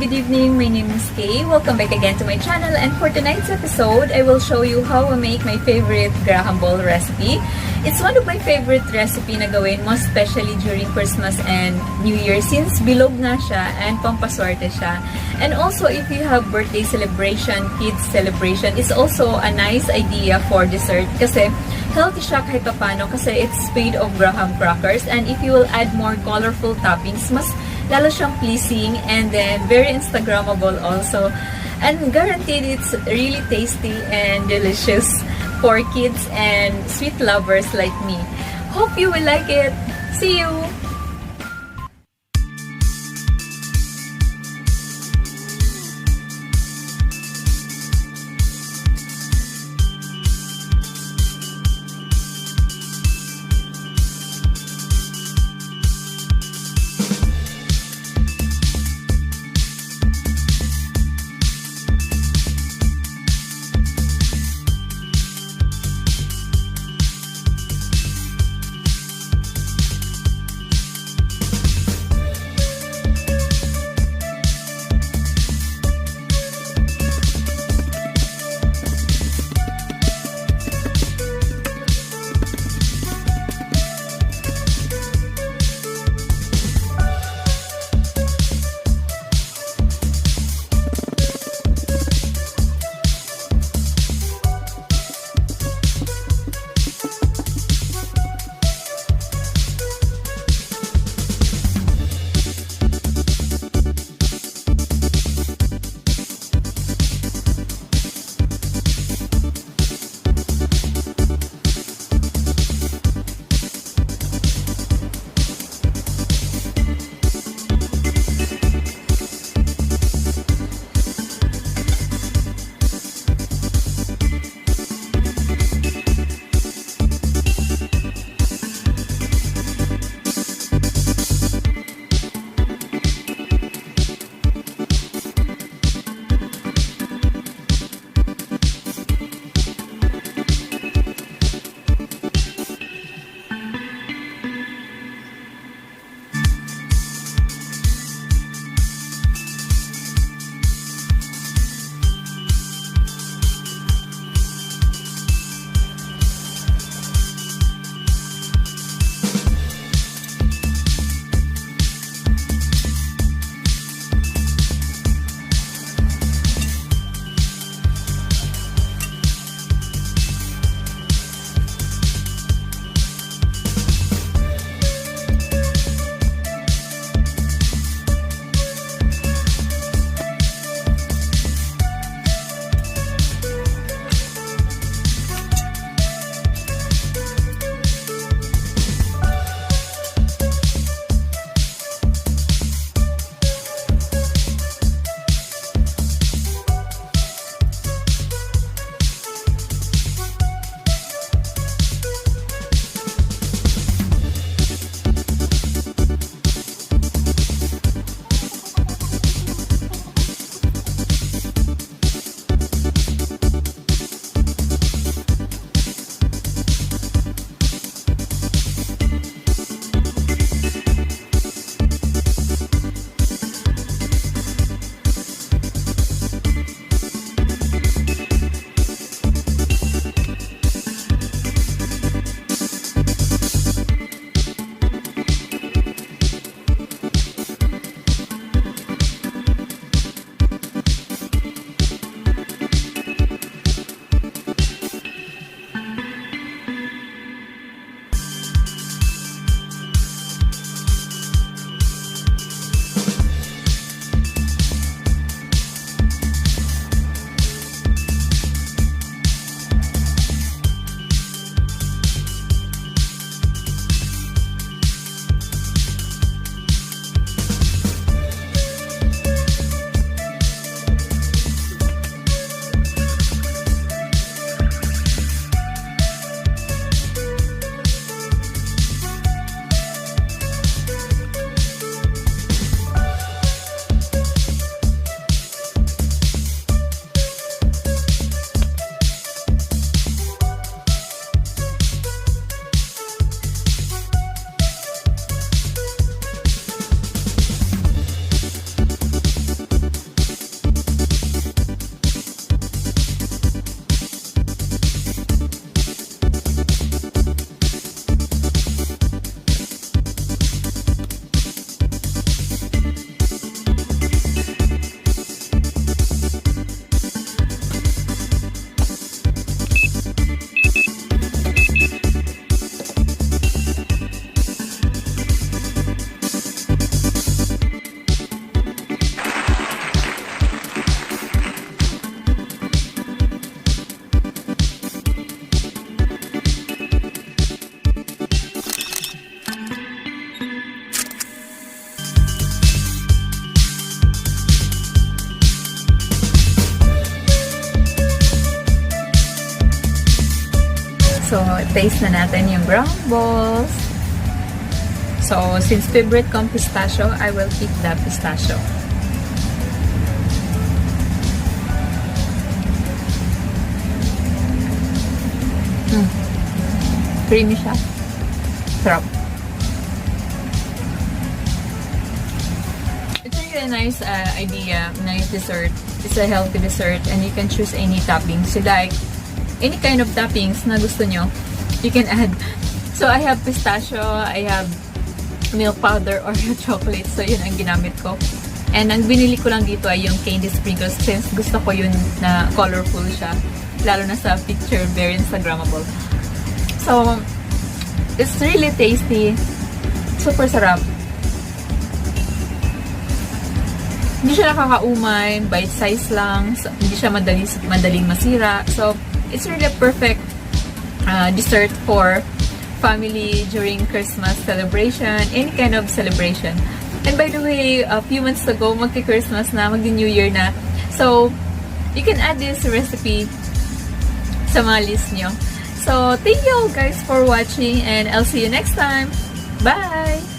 good evening. My name is Kaye. Welcome back again to my channel, and for tonight's episode, I will show you how I make my favorite graham ball recipe. It's one of my favorite recipe na gawin, most especially during Christmas and New Year since bilog nga siya and pampaswerte siya. And also, if you have birthday celebration, kids celebration, it's also a nice idea for dessert kasi healthy siya kahit paano kasi it's made of graham crackers, and if you will add more colorful toppings, mas lalo siyang pleasing and then very Instagrammable also. And guaranteed it's really tasty and delicious for kids and sweet lovers like me. Hope you will like it. See you! So, taste na natin yung graham balls. So, since favorite kong pistachio, I will pick the pistachio. Creamy siya. Sarap. It's really a nice idea, nice dessert. It's a healthy dessert and you can choose any toppings you like. Any kind of toppings na gusto nyo, you can add. So, I have pistachio, I have milk powder or chocolate. So, yun ang ginamit ko. And ang binili ko lang dito ay yung candy sprinkles since gusto ko yun na colorful siya. Lalo na sa picture, very Instagrammable. So, it's really tasty. Super sarap. Hindi siya nakakaumay, bite size lang, so, hindi siya madaling masira. So, it's really a perfect dessert for family during Christmas celebration, any kind of celebration. And by the way, a few months ago, magki-Christmas na, magdi-New Year na. So, you can add this recipe sa mga list nyo. So, thank you all guys for watching and I'll see you next time. Bye!